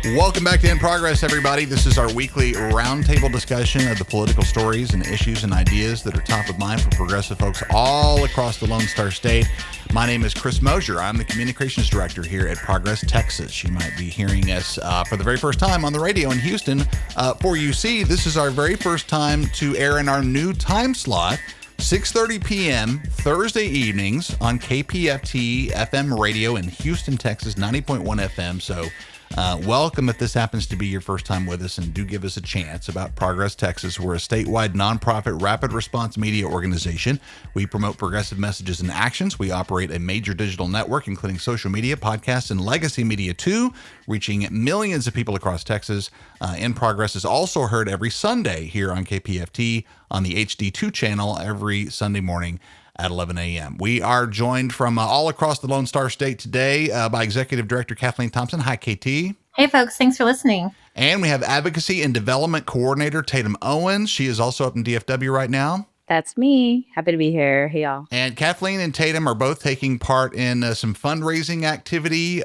Welcome back to In Progress, everybody. This is our weekly roundtable discussion of the political stories and issues and ideas that are top of mind for progressive folks all across the Lone Star State. My name is Chris Mosier. I'm the Communications Director here at Progress, Texas. You might be hearing us for the very first time on the radio in Houston. For UC, this is our very first time to air in our new time slot, 6:30 p.m. Thursday evenings on KPFT FM radio in Houston, Texas, 90.1 FM. So welcome if this happens to be your first time with us, and do give us a chance. About Progress Texas, we're a statewide nonprofit rapid response media organization. We promote progressive messages and actions. We operate a major digital network, including social media, podcasts, and legacy media too, reaching millions of people across Texas. In Progress is also heard every Sunday here on KPFT on the HD2 channel every Sunday morning at 11 a.m. We are joined from all across the Lone Star State today by Executive Director Kathleen Thompson. Hi, KT. Hey, folks. Thanks for listening. And we have Advocacy and Development Coordinator Tatum Owens. She is also up in DFW right now. That's me. Happy to be here. Hey, y'all. And Kathleen and Tatum are both taking part in some fundraising activity,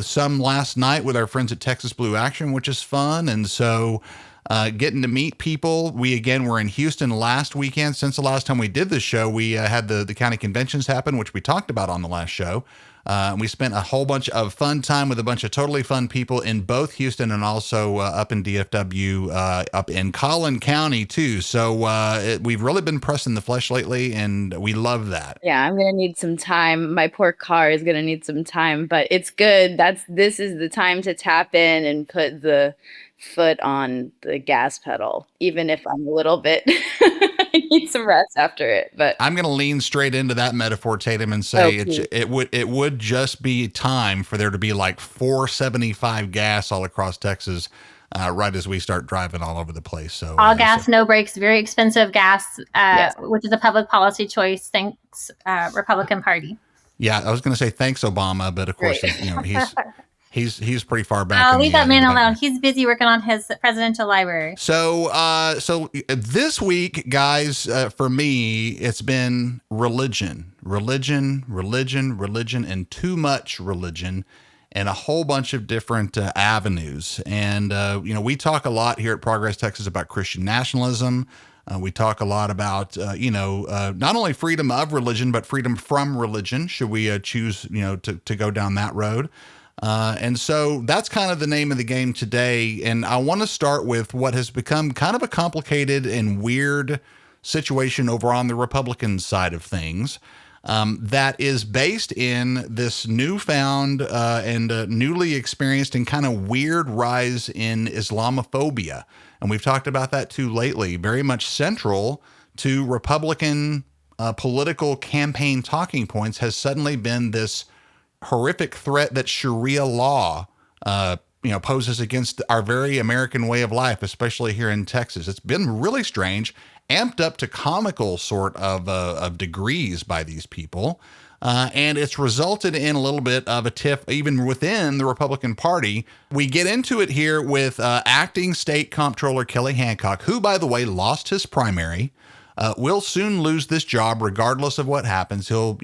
some last night with our friends at Texas Blue Action, which is fun. And so getting to meet people. We were in Houston last weekend. Since the last time we did this show, we had the county conventions happen, which we talked about on the last show. We spent a whole bunch of fun time with a bunch of totally fun people in both Houston and also up in DFW, up in Collin County too. So we've really been pressing the flesh lately, and we love that. Yeah, I'm going to need some time. My poor car is going to need some time, but it's good. This is the time to tap in and put the foot on the gas pedal, even if I'm a little bit I need some rest after it. But I'm going to lean straight into that metaphor, Tatum, and say it would just be time for there to be like 475 gas all across Texas right as we start driving all over the place. So all gas, no brakes, very expensive gas, yes, which is a public policy choice. Thanks, Republican Party. Yeah, I was going to say thanks, Obama, but of course, He's pretty far back. Oh, leave that man alone. He's busy working on his presidential library. So this week, guys, for me, it's been religion, and too much religion, and a whole bunch of different avenues. And we talk a lot here at Progress Texas about Christian nationalism. We talk a lot about not only freedom of religion, but freedom from religion. Should we choose to go down that road? And so that's kind of the name of the game today. And I want to start with what has become kind of a complicated and weird situation over on the Republican side of things, that is based in this newfound and newly experienced and kind of weird rise in Islamophobia. And we've talked about that too lately, very much central to Republican political campaign talking points has suddenly been this horrific threat that Sharia law, poses against our very American way of life, especially here in Texas. It's been really strange, amped up to comical sort of degrees by these people. And it's resulted in a little bit of a tiff even within the Republican Party. We get into it here with acting state comptroller Kelly Hancock, who, by the way, lost his primary. Will soon lose this job regardless of what happens. He'll,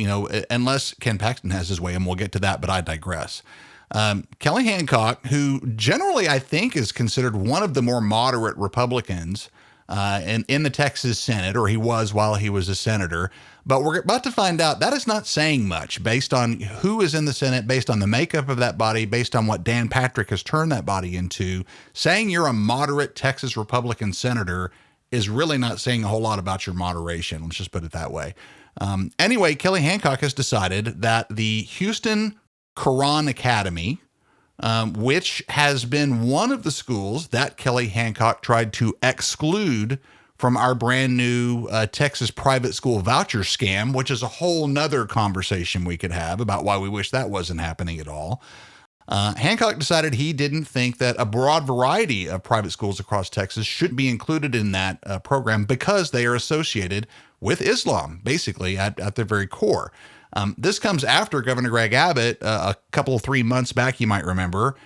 unless Ken Paxton has his way, and we'll get to that, but I digress. Kelly Hancock, who generally I think is considered one of the more moderate Republicans in the Texas Senate, or he was while he was a senator. But we're about to find out that is not saying much based on who is in the Senate, based on the makeup of that body, based on what Dan Patrick has turned that body into. Saying you're a moderate Texas Republican senator is really not saying a whole lot about your moderation. Let's just put it that way. Anyway, Kelly Hancock has decided that the Houston Quran Academy, which has been one of the schools that Kelly Hancock tried to exclude from our brand new Texas private school voucher scam, which is a whole nother conversation we could have about why we wish that wasn't happening at all. Hancock decided he didn't think that a broad variety of private schools across Texas should be included in that program because they are associated with Islam, basically at their very core. This comes after Governor Greg Abbott, a couple, 3 months back, you might remember,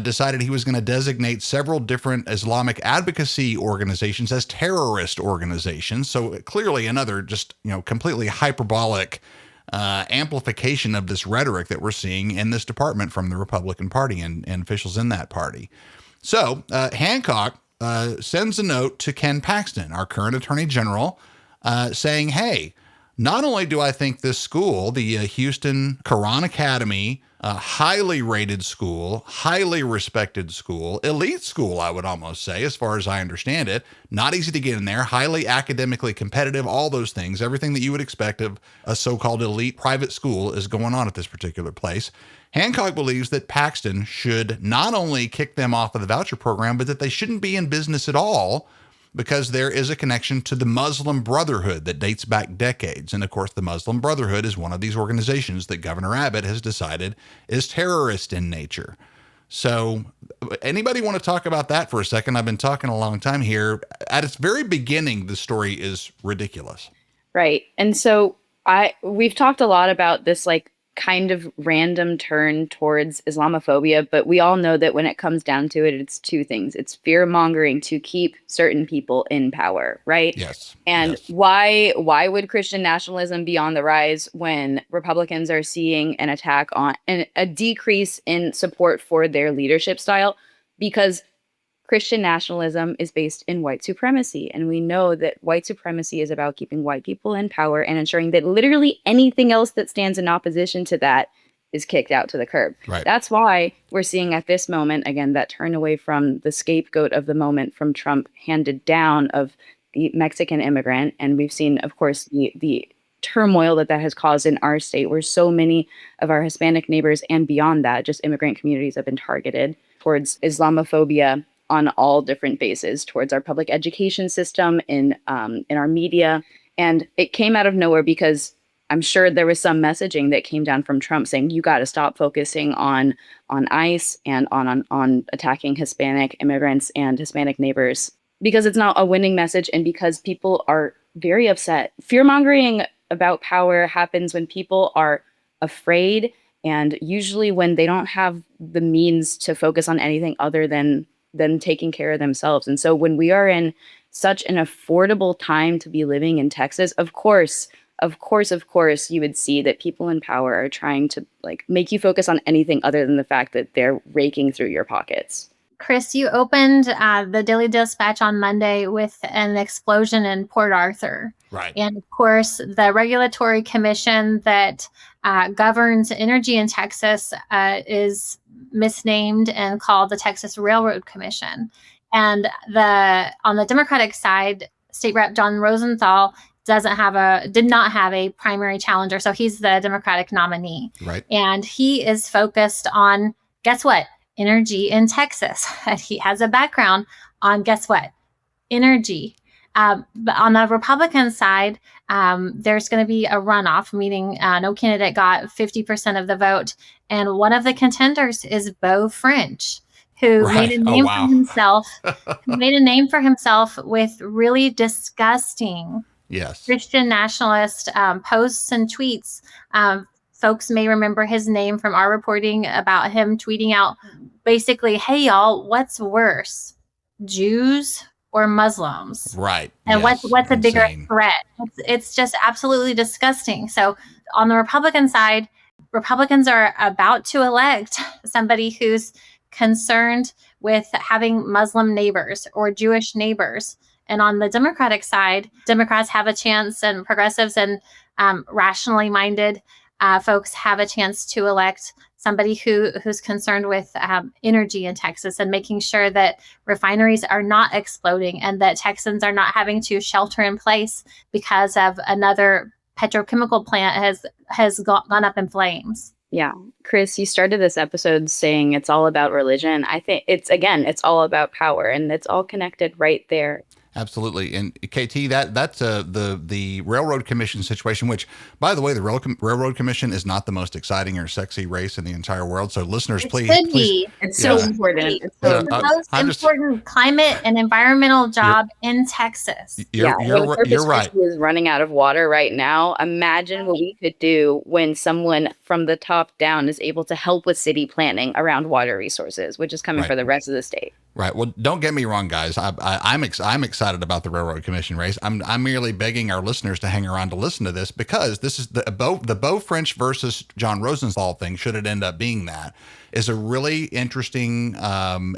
decided he was going to designate several different Islamic advocacy organizations as terrorist organizations. So clearly another just, completely hyperbolic amplification of this rhetoric that we're seeing in this department from the Republican Party and officials in that party. So Hancock sends a note to Ken Paxton, our current Attorney General, saying, hey, not only do I think this school, the Houston Quran Academy, highly rated school, highly respected school, elite school, I would almost say, as far as I understand it, not easy to get in there, highly academically competitive, all those things, everything that you would expect of a so-called elite private school is going on at this particular place. Hancock believes that Paxton should not only kick them off of the voucher program, but that they shouldn't be in business at all, because there is a connection to the Muslim Brotherhood that dates back decades. And of course, the Muslim Brotherhood is one of these organizations that Governor Abbott has decided is terrorist in nature. So anybody want to talk about that for a second? I've been talking a long time here. At its very beginning, the story is ridiculous. Right. And so we've talked a lot about this, like, kind of random turn towards Islamophobia, but we all know that when it comes down to it, it's two things. It's fear mongering to keep certain people in power, right? Yes. And yes. Why would Christian nationalism be on the rise when Republicans are seeing an attack on and a decrease in support for their leadership style? Because Christian nationalism is based in white supremacy. And we know that white supremacy is about keeping white people in power and ensuring that literally anything else that stands in opposition to that is kicked out to the curb. Right. That's why we're seeing at this moment, again, that turn away from the scapegoat of the moment from Trump handed down of the Mexican immigrant. And we've seen, of course, the turmoil that has caused in our state, where so many of our Hispanic neighbors and beyond that, just immigrant communities have been targeted towards Islamophobia on all different bases, towards our public education system, in our media. And it came out of nowhere because I'm sure there was some messaging that came down from Trump saying, you got to stop focusing on ICE and on attacking Hispanic immigrants and Hispanic neighbors, because it's not a winning message and because people are very upset. Fear-mongering about power happens when people are afraid, and usually when they don't have the means to focus on anything other than taking care of themselves. And so when we are in such an affordable time to be living in Texas, of course, you would see that people in power are trying to, like, make you focus on anything other than the fact that they're raking through your pockets. Chris, you opened the Daily Dispatch on Monday with an explosion in Port Arthur. Right. And of course, the regulatory commission that governs energy in Texas is misnamed and called the Texas Railroad Commission. And on the Democratic side, State Rep John Rosenthal did not have a primary challenger. So he's the Democratic nominee. Right. And he is focused on, guess what? Energy in Texas. And he has a background on, guess what? Energy. But on the Republican side, there's going to be a runoff, meaning no candidate got 50% of the vote. And one of the contenders is Beau French, who made a name for himself, with really disgusting Christian nationalist posts and tweets. Folks may remember his name from our reporting about him tweeting out basically, hey, y'all, what's worse, Jews or Muslims? Right. And what's a bigger threat? It's just absolutely disgusting. So on the Republican side, Republicans are about to elect somebody who's concerned with having Muslim neighbors or Jewish neighbors. And on the Democratic side, Democrats have a chance, and progressives and rationally minded folks have a chance to elect somebody who's concerned with energy in Texas and making sure that refineries are not exploding and that Texans are not having to shelter in place because of another petrochemical plant has gone up in flames. Yeah. Chris, you started this episode saying it's all about religion. I think it's all about power, and it's all connected right there. Absolutely. And KT, that's the Railroad Commission situation, which, by the way, the Railroad Commission is not the most exciting or sexy race in the entire world. So listeners, please. It's so important. It's the most important climate and environmental job in Texas. You're right. Is running out of water right now. Imagine what we could do when someone from the top down is able to help with city planning around water resources, which is coming for the rest of the state. Right. Well, don't get me wrong, guys. I'm excited about the Railroad Commission race. I'm merely begging our listeners to hang around to listen to this, because this is the Beau French versus John Rosenthal thing, should it end up being that, is a really interesting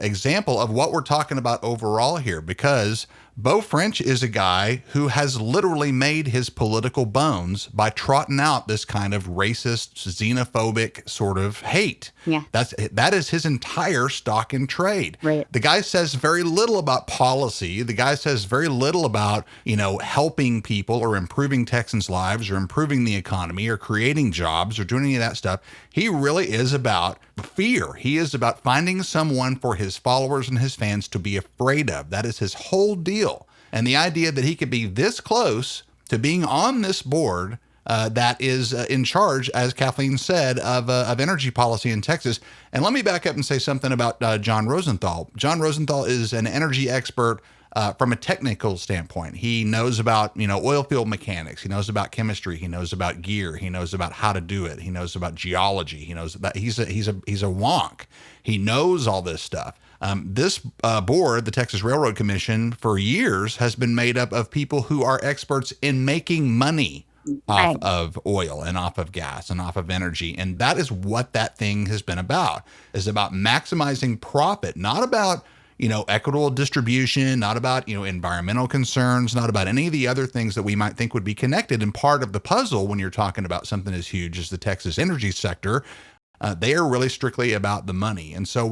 example of what we're talking about overall here, because Beau French is a guy who has literally made his political bones by trotting out this kind of racist, xenophobic sort of hate. Yeah. That is his entire stock in trade. Right. The guy says very little about policy. The guy says very little about, helping people or improving Texans' lives or improving the economy or creating jobs or doing any of that stuff. He really is about fear. He is about finding someone for his followers and his fans to be afraid of. That is his whole deal. And the idea that he could be this close to being on this board that is in charge, as Kathleen said, of energy policy in Texas. And let me back up and say something about John Rosenthal. John Rosenthal is an energy expert from a technical standpoint. He knows about, oil field mechanics. He knows about chemistry. He knows about gear. He knows about how to do it. He knows about geology. He knows that he's a wonk. He knows all this stuff. This board, the Texas Railroad Commission, for years has been made up of people who are experts in making money off of oil and off of gas and off of energy. And that is what that thing has been about, is about maximizing profit, not about, equitable distribution, not about, environmental concerns, not about any of the other things that we might think would be connected and part of the puzzle when you're talking about something as huge as the Texas energy sector. They are really strictly about the money. And so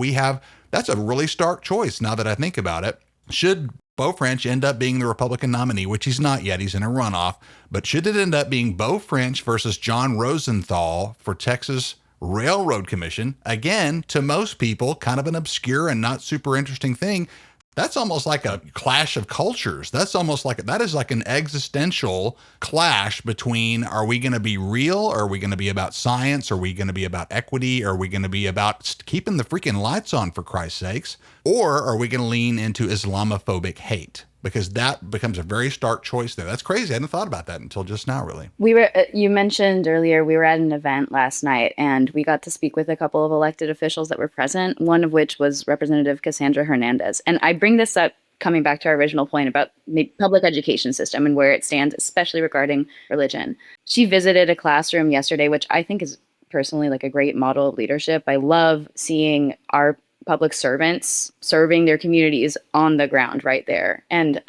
that's a really stark choice now that I think about it. Should Beau French end up being the Republican nominee, which he's not yet, he's in a runoff, but should it end up being Beau French versus John Rosenthal for Texas Railroad Commission, again, to most people, kind of an obscure and not super interesting thing, that's almost like a clash of cultures. That is like an existential clash between, are we going to be real? Are we going to be about science? Are we going to be about equity? Are we going to be about keeping the freaking lights on, for Christ's sakes? Or are we going to lean into Islamophobic hate? Because that becomes a very stark choice there. That's crazy. I hadn't thought about that until just now, really. You mentioned earlier, we were at an event last night and we got to speak with a couple of elected officials that were present, one of which was Representative Cassandra Hernandez. And I bring this up coming back to our original point about the public education system and where it stands, especially regarding religion. She visited a classroom yesterday, which I think is personally like a great model of leadership. I love seeing our public servants serving their communities on the ground right there. And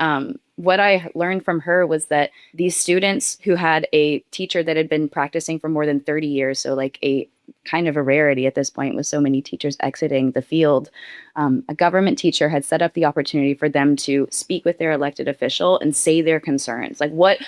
what I learned from her was that these students who had a teacher that had been practicing for more than 30 years, so like a kind of a rarity at this point with so many teachers exiting the field, a government teacher had set up the opportunity for them to speak with their elected official and say their concerns. Like what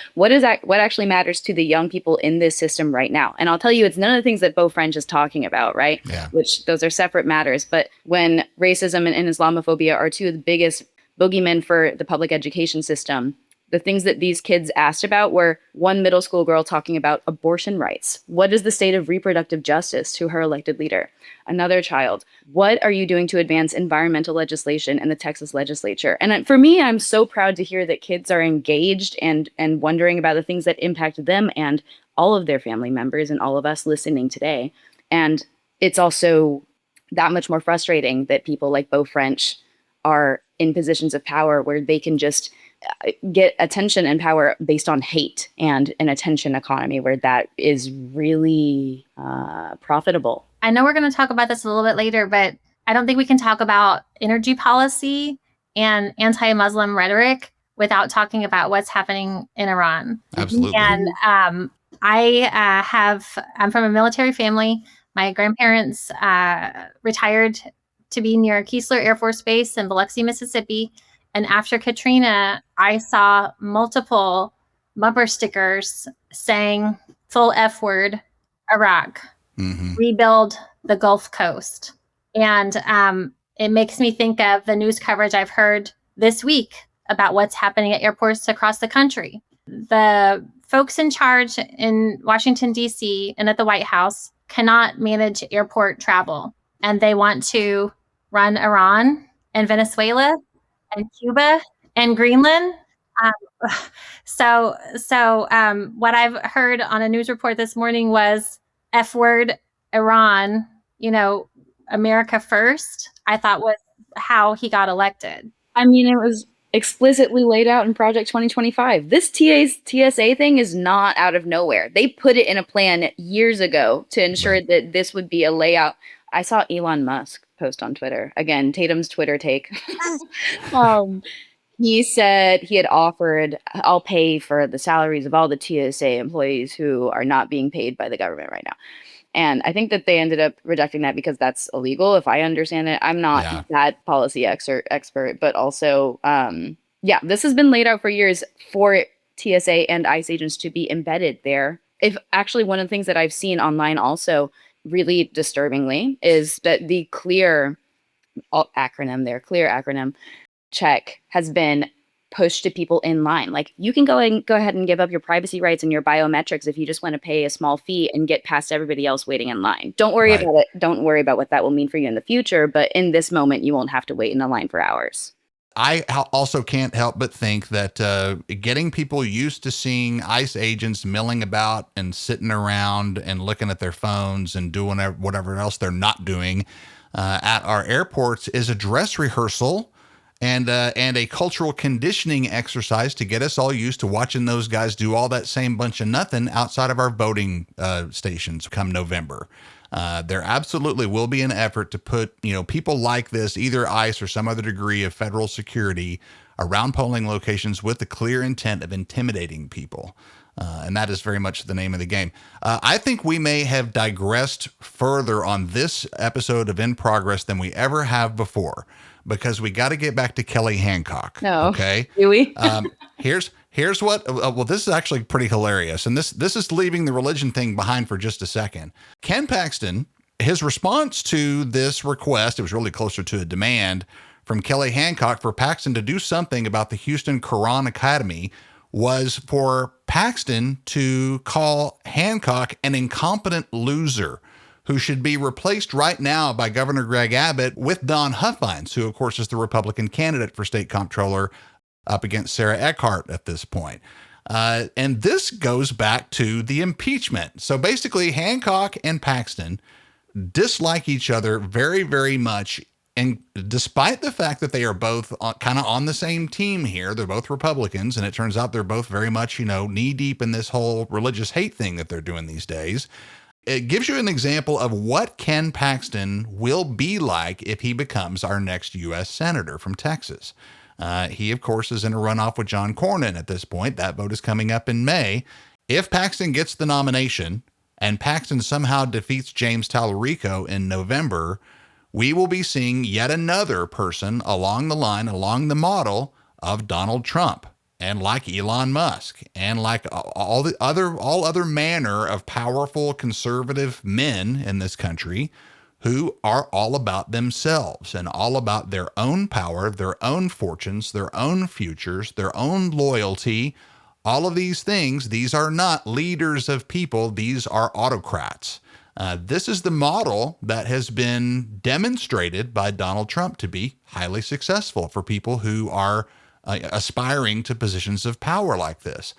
actually matters to the young people in this system right now. And I'll tell you, it's none of the things that Beau French is talking about, right? Yeah. Which those are separate matters. But when racism and Islamophobia are two of the biggest boogeymen for the public education system, the things that these kids asked about were one middle school girl talking about abortion rights. What is the state of reproductive justice to her elected leader? Another child, what are you doing to advance environmental legislation in the Texas legislature? And for me, I'm so proud to hear that kids are engaged and wondering about the things that impact them and all of their family members and all of us listening today. And it's also that much more frustrating that people like Beau French are in positions of power where they can just get attention and power based on hate and an attention economy where that is really profitable. I know we're going to talk about this a little bit later, but I don't think we can talk about energy policy and anti-Muslim rhetoric without talking about what's happening in Iran. Absolutely. And I'm from a military family. My grandparents retired to be near Keesler Air Force Base in Biloxi, Mississippi. And after Katrina, I saw multiple bumper stickers saying full F word, Iraq, rebuild the Gulf Coast. And it makes me think of the news coverage I've heard this week about what's happening at airports across the country. The folks in charge in Washington, D.C. and at the White House cannot manage airport travel. And they want to run Iran and Venezuela and Cuba and Greenland. So what I've heard on a news report this morning was F word, Iran, America first, I thought was how he got elected. I mean, it was explicitly laid out in Project 2025. This TSA thing is not out of nowhere. They put it in a plan years ago to ensure that this would be a layout. I saw Elon Musk post on Twitter. Again, Tatum's Twitter take. He said he had offered, I'll pay for the salaries of all the TSA employees who are not being paid by the government right now. And I think that they ended up rejecting that because that's illegal, if I understand it. I'm not that policy expert, but also, this has been laid out for years for TSA and ICE agents to be embedded there. If actually one of the things that I've seen online also really disturbingly is that the clear acronym check has been pushed to people in line. Like, you can go ahead and give up your privacy rights and your biometrics if you just want to pay a small fee and get past everybody else waiting in line. Don't worry about it. Don't worry about what that will mean for you in the future. But in this moment, you won't have to wait in a line for hours. I also can't help but think that getting people used to seeing ICE agents milling about and sitting around and looking at their phones and doing whatever else they're not doing at our airports is a dress rehearsal and a cultural conditioning exercise to get us all used to watching those guys do all that same bunch of nothing outside of our voting stations come November. There absolutely will be an effort to put, people like this, either ICE or some other degree of federal security around polling locations with the clear intent of intimidating people. And that is very much the name of the game. I think we may have digressed further on this episode of In Progress than we ever have before, because we got to get back to Kelly Hancock. No. Okay. Do we? Here's what, this is actually pretty hilarious. And this is leaving the religion thing behind for just a second. Ken Paxton, his response to this request, it was really closer to a demand from Kelly Hancock for Paxton to do something about the Houston Quran Academy, was for Paxton to call Hancock an incompetent loser who should be replaced right now by Governor Greg Abbott with Don Huffines, who, of course, is the Republican candidate for state comptroller up against Sarah Eckhart at this point. And this goes back to the impeachment. So basically, Hancock and Paxton dislike each other very, very much. And despite the fact that they are both kind of on the same team here, they're both Republicans, and it turns out they're both very much, knee deep in this whole religious hate thing that they're doing these days. It gives you an example of what Ken Paxton will be like if he becomes our next U.S. Senator from Texas. He, of course, is in a runoff with John Cornyn at this point. That vote is coming up in May. If Paxton gets the nomination and Paxton somehow defeats James Tallarico in November, we will be seeing yet another person along the model of Donald Trump, and like Elon Musk, and like all other manner of powerful conservative men in this country who are all about themselves and all about their own power, their own fortunes, their own futures, their own loyalty. All of these things, these are not leaders of people. These are autocrats. This is the model that has been demonstrated by Donald Trump to be highly successful for people who are aspiring to positions of power like this.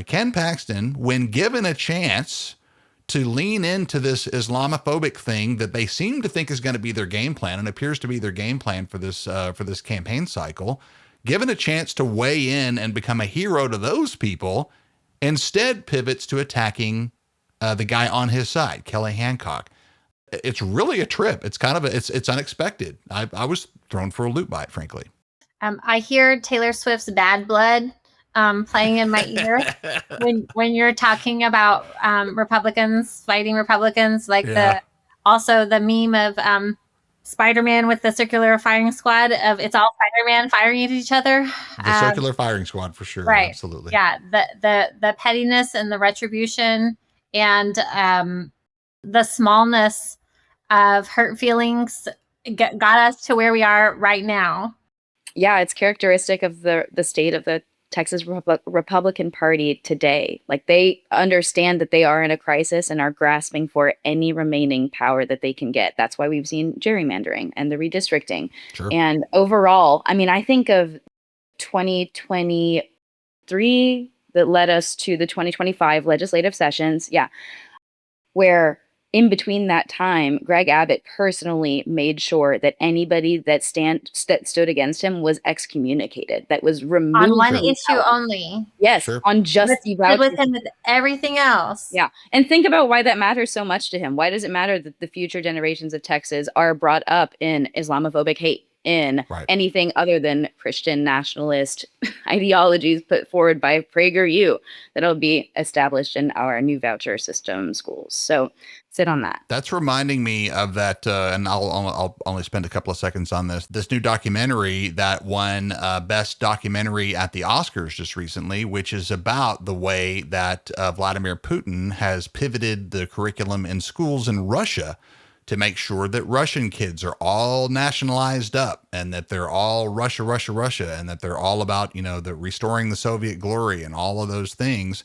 Ken Paxton, when given a chance to lean into this Islamophobic thing that they seem to think is going to be their game plan, and appears to be their game plan for this campaign cycle, given a chance to weigh in and become a hero to those people, instead pivots to attacking the guy on his side, Kelly Hancock. It's really a trip. It's kind of it's unexpected. I was thrown for a loop by it, frankly. I hear Taylor Swift's Bad Blood playing in my ear when you're talking about Republicans fighting Republicans, like also the meme of Spider-Man with the circular firing squad of it's all Spider-Man firing at each other. The circular firing squad for sure. Right. Absolutely. Yeah. The pettiness and the retribution and the smallness of hurt feelings got us to where we are right now. Yeah, it's characteristic of the state of the Texas Republican Party today. Like, they understand that they are in a crisis and are grasping for any remaining power that they can get. That's why we've seen gerrymandering and the redistricting. Sure. And overall, I mean, I think of 2023 that led us to the 2025 legislative sessions. Yeah. Where in between that time, Greg Abbott personally made sure that anybody that stood against him was excommunicated, that was removed. On one issue only. Yes, on just the voucher. With him with everything else. Yeah. And think about why that matters so much to him. Why does it matter that the future generations of Texas are brought up in Islamophobic hate, in anything other than Christian nationalist ideologies put forward by PragerU that'll be established in our new voucher system schools? So sit on that. That's reminding me of that, and I'll only spend a couple of seconds on this new documentary that won Best Documentary at the Oscars just recently, which is about the way that Vladimir Putin has pivoted the curriculum in schools in Russia to make sure that Russian kids are all nationalized up and that they're all Russia, and that they're all about, the restoring the Soviet glory and all of those things.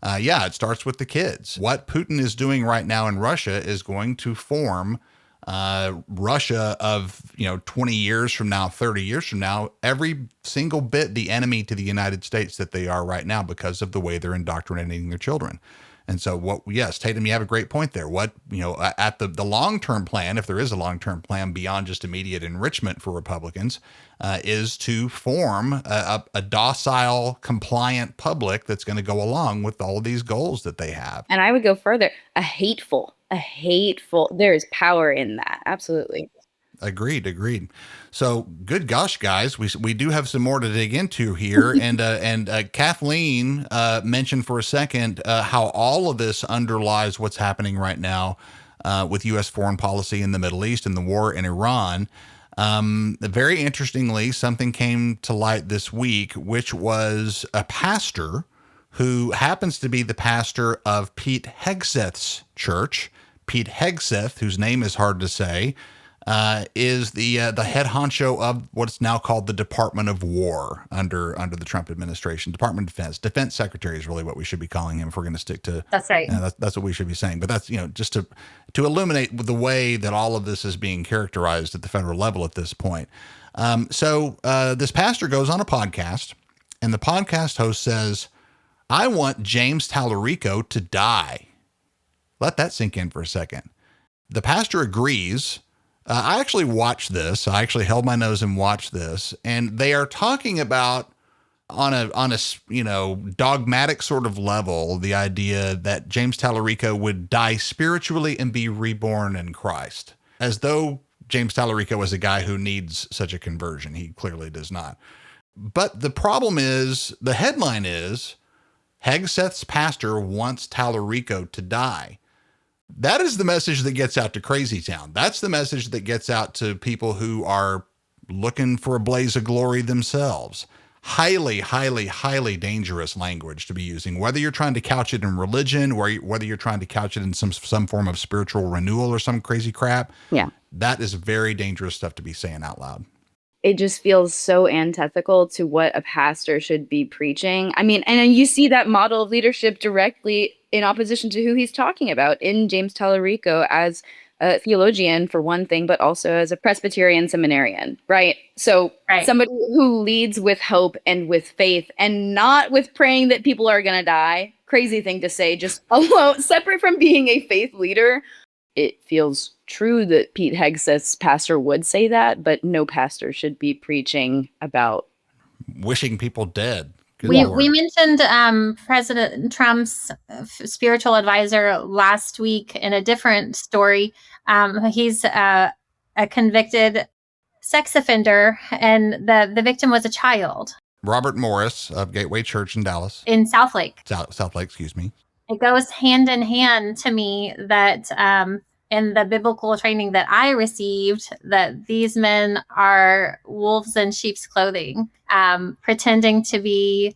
It starts with the kids. What Putin is doing right now in Russia is going to form Russia of, 20 years from now, 30 years from now, every single bit the enemy to the United States that they are right now because of the way they're indoctrinating their children. And so yes, Tatum, you have a great point there. At the long-term plan, if there is a long-term plan beyond just immediate enrichment for Republicans, is to form a docile, compliant public that's going to go along with all of these goals that they have. And I would go further, a hateful, there is power in that. Absolutely. Agreed. So good gosh, guys, we do have some more to dig into here. And Kathleen mentioned for a second how all of this underlies what's happening right now with U.S. foreign policy in the Middle East and the war in Iran. Very interestingly, something came to light this week, which was a pastor who happens to be the pastor of Pete Hegseth's church. Pete Hegseth, whose name is hard to say, is the head honcho of what's now called the Department of War under the Trump administration. Department of Defense Secretary is really what we should be calling him if we're going to stick to. That's right. That's what we should be saying. But that's, just to illuminate the way that all of this is being characterized at the federal level at this point. So this pastor goes on a podcast, and the podcast host says, "I want James Tallarico to die." Let that sink in for a second. The pastor agrees. I actually watched this. I actually held my nose and watched this, and they are talking about on a dogmatic sort of level, the idea that James Tallarico would die spiritually and be reborn in Christ, as though James Tallarico is a guy who needs such a conversion. He clearly does not. But the problem is, the headline is, Hegseth's pastor wants Tallarico to die. That is the message that gets out to Crazy Town. That's the message that gets out to people who are looking for a blaze of glory themselves. Highly, highly, highly dangerous language to be using, whether you're trying to couch it in religion or whether you're trying to couch it in some form of spiritual renewal or some crazy crap. Yeah. That is very dangerous stuff to be saying out loud. It just feels so antithetical to what a pastor should be preaching. I mean, and you see that model of leadership directly in opposition to who he's talking about in James Tallarico as a theologian, for one thing, but also as a Presbyterian seminarian, right? So somebody who leads with hope and with faith and not with praying that people are going to die. Crazy thing to say, just alone, separate from being a faith leader. It feels true that Pete Hegseth's pastor would say that, but no pastor should be preaching about wishing people dead. We mentioned President Trump's spiritual advisor last week in a different story. He's a convicted sex offender, and the victim was a child. Robert Morris of Gateway Church in Dallas. In Southlake. Southlake, excuse me. It goes hand in hand to me that in the biblical training that I received, that these men are wolves in sheep's clothing, pretending to be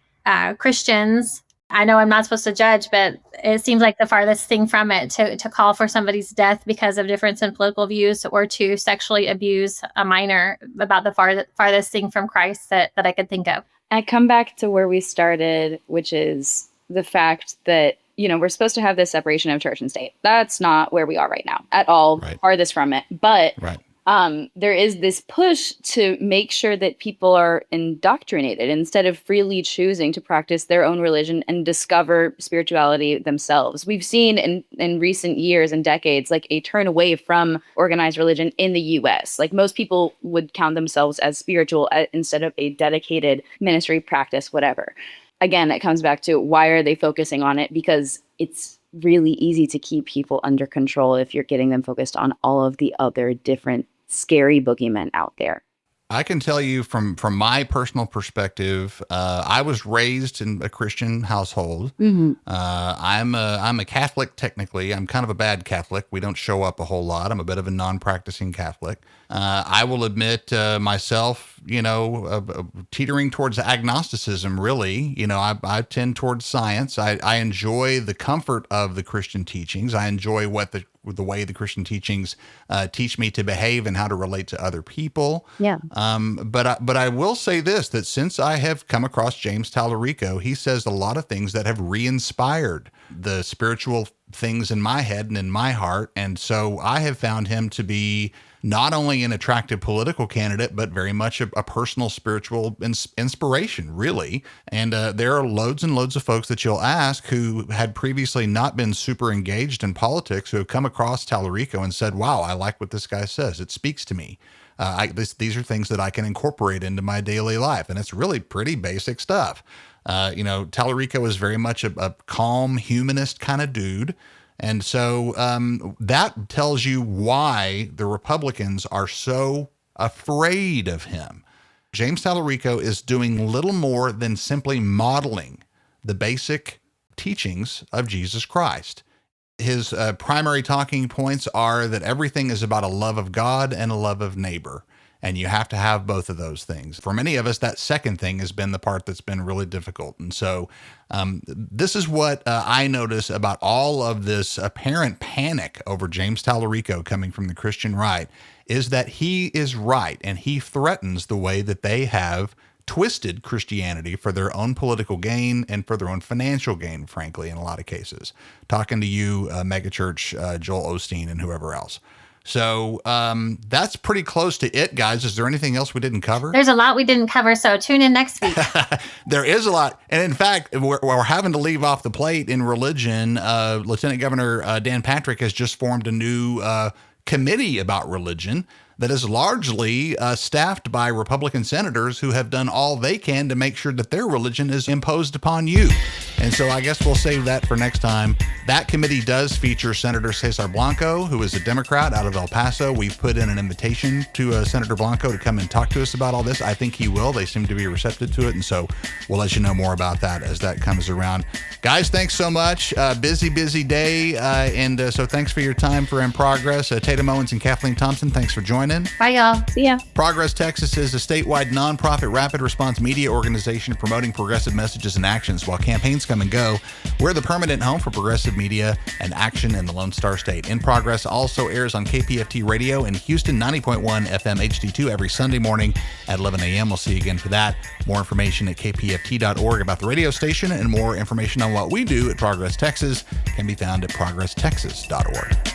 Christians. I know I'm not supposed to judge, but it seems like the farthest thing from it to call for somebody's death because of difference in political views or to sexually abuse a minor, about the farthest thing from Christ that I could think of. I come back to where we started, which is the fact that, we're supposed to have this separation of church and state. That's not where we are right now at all. Farthest from it. But there is this push to make sure that people are indoctrinated instead of freely choosing to practice their own religion and discover spirituality themselves. We've seen in recent years and decades, like a turn away from organized religion in the US. Like most people would count themselves as spiritual instead of a dedicated ministry practice, whatever. Again, it comes back to why are they focusing on it? Because it's really easy to keep people under control if you're getting them focused on all of the other different scary boogeymen out there. I can tell you from my personal perspective, I was raised in a Christian household. Mm-hmm. I'm a Catholic technically. I'm kind of a bad Catholic. We don't show up a whole lot. I'm a bit of a non-practicing Catholic. I will admit myself, teetering towards agnosticism. Really, I tend towards science. I enjoy the comfort of the Christian teachings. I enjoy what the way the Christian teachings teach me to behave and how to relate to other people. Yeah. But I will say this, that since I have come across James Tallarico, he says a lot of things that have re-inspired the spiritual things in my head and in my heart. And so I have found him to be not only an attractive political candidate, but very much a personal spiritual inspiration, really. And there are loads and loads of folks that you'll ask who had previously not been super engaged in politics who have come across Tallarico and said, wow, I like what this guy says. It speaks to me. These are things that I can incorporate into my daily life. And it's really pretty basic stuff. Tallarico is very much a calm humanist kind of dude. And so that tells you why the Republicans are so afraid of him. James Tallarico is doing little more than simply modeling the basic teachings of Jesus Christ. His primary talking points are that everything is about a love of God and a love of neighbor. And you have to have both of those things. For many of us, that second thing has been the part that's been really difficult. And so this is what I notice about all of this apparent panic over James Tallarico coming from the Christian right, is that he is right and he threatens the way that they have twisted Christianity for their own political gain and for their own financial gain, frankly, in a lot of cases. Talking to you, megachurch, Joel Osteen and whoever else. So that's pretty close to it, guys. Is there anything else we didn't cover? There's a lot we didn't cover, so tune in next week. There is a lot. And in fact, we're having to leave off the plate in religion. Lieutenant Governor Dan Patrick has just formed a new committee about religion that is largely staffed by Republican senators who have done all they can to make sure that their religion is imposed upon you. And so I guess we'll save that for next time. That committee does feature Senator Cesar Blanco, who is a Democrat out of El Paso. We've put in an invitation to Senator Blanco to come and talk to us about all this. I think he will. They seem to be receptive to it. And so we'll let you know more about that as that comes around. Guys, thanks so much. Busy day. And so thanks for your time for In Progress. Tatum Owens and Kathleen Thompson, thanks for joining. Bye, y'all. See ya. Progress Texas is a statewide nonprofit rapid response media organization promoting progressive messages and actions. While campaigns come and go, we're the permanent home for progressive media and action in the Lone Star State. In Progress also airs on KPFT Radio in Houston, 90.1 FM HD2 every Sunday morning at 11 a.m. We'll see you again for that. More information at kpft.org about the radio station and more information on what we do at Progress Texas can be found at progresstexas.org.